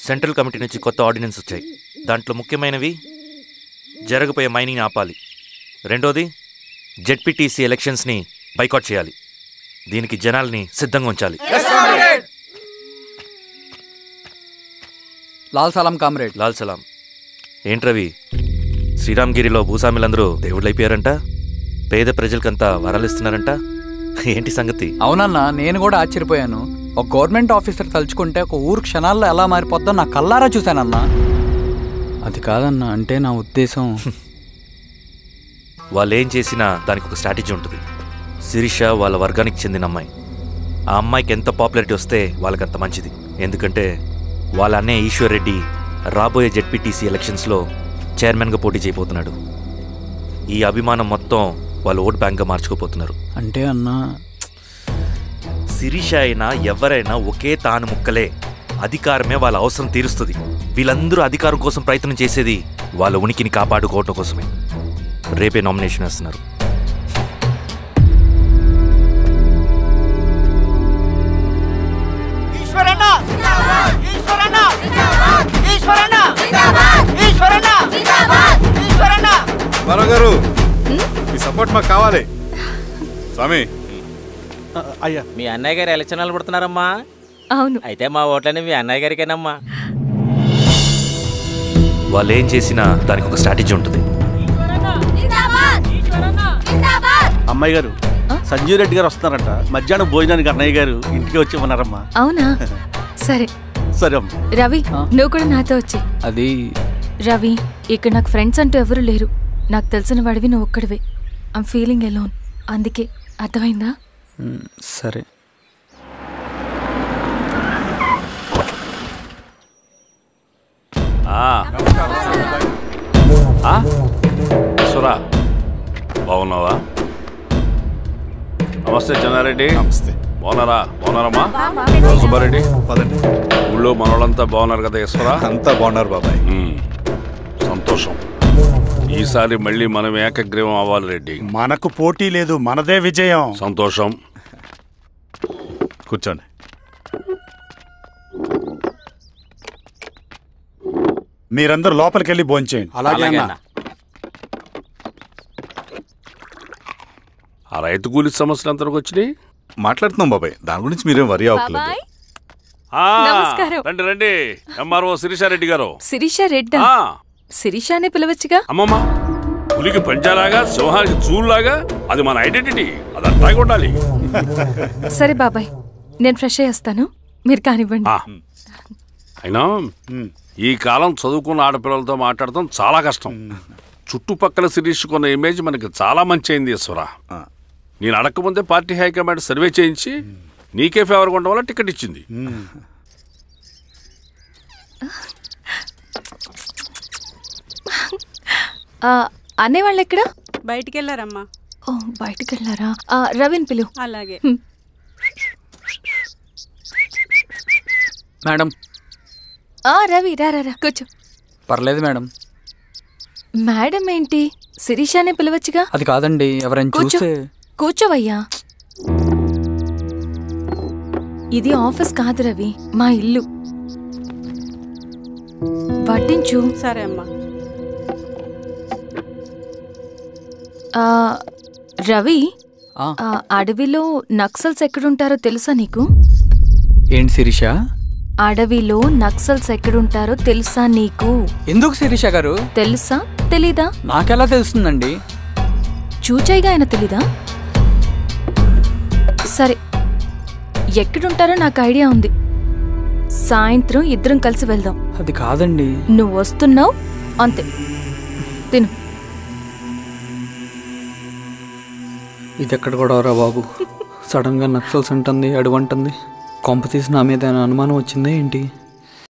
Central committee నుంచి కొత్త ordinance వచ్చాయి. దాంట్లో ముఖ్యమైనవి జరగబోయే మైనింగ్ ఆపాలి, రెండోది జెడ్పీటీసీ ఎలక్షన్స్ని బైకాట్ చేయాలి, దీనికి జనాల్ని సిద్ధంగా ఉంచాలి. లాల్ సలాం కామ్రేడ్. లాల్ సలాం. ఏంట్రవి, శ్రీరామ్గిరిలో భూస్వాములందరూ దేవుళ్ళైపోయారంట, పేద ప్రజలకంతా వరాలు ఇస్తున్నారంట, ఏంటి సంగతి? అవునన్నా, నేను కూడా ఆశ్చర్యపోయాను. ఒక గవర్నమెంట్ ఆఫీసర్ తలుచుకుంటే ఒక ఊరు క్షణాల్లో ఎలా మారిపోద్దో నా కల్లారా చూశానన్నా. అది కాదన్నా, అంటే నా ఉద్దేశం వాళ్ళు ఏం చేసినా దానికి ఒక స్ట్రాటజీ ఉంటుంది. శిరీష వాళ్ళ వర్గానికి చెందిన అమ్మాయి. ఆ అమ్మాయికి ఎంత పాపులారిటీ వస్తే వాళ్ళకంత మంచిది. ఎందుకంటే వాళ్ళ అన్నయ్య ఈశ్వర్ రెడ్డి రాబోయే జెడ్పీటీసీ ఎలక్షన్స్లో చైర్మన్గా పోటీ చేయబోతున్నాడు. ఈ అభిమానం మొత్తం వాళ్ళు ఓట్ బ్యాంక్గా మార్చుకోపోతున్నారు. అంటే అన్నా, శిరీష అయినా ఎవరైనా ఒకే తాను ముక్కలే. అధికారమే వాళ్ళ అవసరం తీరుస్తుంది. వీళ్ళందరూ అధికారం కోసం ప్రయత్నం చేసేది వాళ్ళ ఉనికిని కాపాడుకోవటం కోసమే. రేపే నామినేషన్ వేస్తున్నారు. గారు మీ సపోర్ట్ మాకు కావాలి. స్వామి, అయ్యా మీ అన్నయ్య గారు ఎలక్షన్లు పడుతున్నారమ్మా. అవును. అయితే మా ఓట్లని మీ అన్నయ్య గారికేనమ్మా. వాళ్ళు ఏం చేసినా దానికి ఒక స్ట్రాటజీ ఉంటుంది. అమ్మాయి గారు, సంజీవ్ రెడ్డి గారు వస్తున్నారంట. మధ్యాహ్నం భోజనానికి అన్నయ్య గారు ఇంటికి వచ్చి ఉన్నారమ్మా. అవునా? సరే సరే అమ్మా. రవి, నువ్వు కూడా నాతో వచ్చి. అది రవి, ఇక్కడ నాకు ఫ్రెండ్స్ అంటూ ఎవరు లేరు. నాకు తెలిసిన వాడివి నువ్వు ఒక్కడివే. I'm feeling alone. అందుకే, అర్థమైందా? సరే. సురా, బాగున్నావా? నమస్తే చెన్నారెడ్డి. నమస్తే. బాగున్నారా? బాగున్నారమ్మా? సుబ్బారెడ్డి, ఊళ్ళో మనోళ్ళంతా బాగున్నారు కదా? ఈశ్వరా, అంతా బాగున్నారు బాబాయ్. సంతోషం. ఈసారి మళ్ళీ మనం ఏకగ్రీవం అవ్వాలి రెడ్డి. మనకు పోటీ లేదు, మనదే విజయం. సంతోషం. కూర్చోండి. మీరందరూ లోపలికి వెళ్ళి భోంచేయండి. అలాగే అన్న. ఆ రైతు కూలి సమస్యలు ఎంతవరకు వచ్చినాయి? మాట్లాడుతున్నాం బాబాయ్, దాని గురించి మీరేం వరి అవ్వట్లేదు. నమస్కారం. రండి రండి. ఎంఆర్ఓ శిరీషారెడ్డి గారు. శిరీష రెడ్డా? శిరీష అనే పిలవచ్చుగా. అమ్మమ్మ, పులికి పంచాలాగా, సింహానికి చూలాగా అది మన ఐడెంటిటీ. అది అట్లాగే ఉండాలి. సరే బాబాయ్, నేను ఫ్రెష్ అయ్యేస్తాను, మీరు కానివ్వండి. అయినా ఈ కాలం చదువుకున్న ఆడపిల్లలతో మాట్లాడటం చాలా కష్టం. చుట్టుపక్కల శిరీష్ కొన్న ఇమేజ్ మనకి చాలా మంచి అయింది ఈశ్వరా. నేను అడగకముందే పార్టీ హైకమాండ్ సర్వే చేయించి నీకే ఫేవర్గా ఉండడం వల్ల టికెట్ ఇచ్చింది. అనేవాళ్ళు ఎక్కడ? బయటికి వెళ్ళారమ్మా. ఓ, బయటికి వెళ్ళారా? రవిని పిలు. అలాగే మేడం. రవి, రా రా, కూర్చో. పర్లేదు మేడం. మేడం ఏంటి? శిరీషానే పిలవచ్చుగా. అది కాదండి, ఎవరైనా చూస్తే. కూర్చోవయ్యా. ఇది ఆఫీస్ కాదు రవి, మా ఇల్లు. పట్టించు. సరే అమ్మా. రవి, అడవిలో నక్సల్స్ ఎక్కడుంటారో తెలుసా నీకు? ఏంటి శిరీష? అడవిలో నక్సల్స్ ఎక్కడుంటారో తెలుసా నీకు? ఎందుకు శిరీష గారు? తెలుసా తెలీదా? నాకెలా తెలుస్తుందండి? చూచాయిగా ఆయన తెలీదా? సరే, ఎక్కడుంటారో నాకు ఐడియా ఉంది. సాయంత్రం ఇద్దరం కలిసి వెళ్దాం. అది కాదండి. నువ్వు వస్తున్నావు అంతే. తిను. ఇది ఎక్కడ కూడా రా బాబు. సడన్ గా నక్సల్స్ అంటుంది, అడుగుంటుంది. కొంప తీసి నా మీద అనుమానం వచ్చిందే ఏంటి?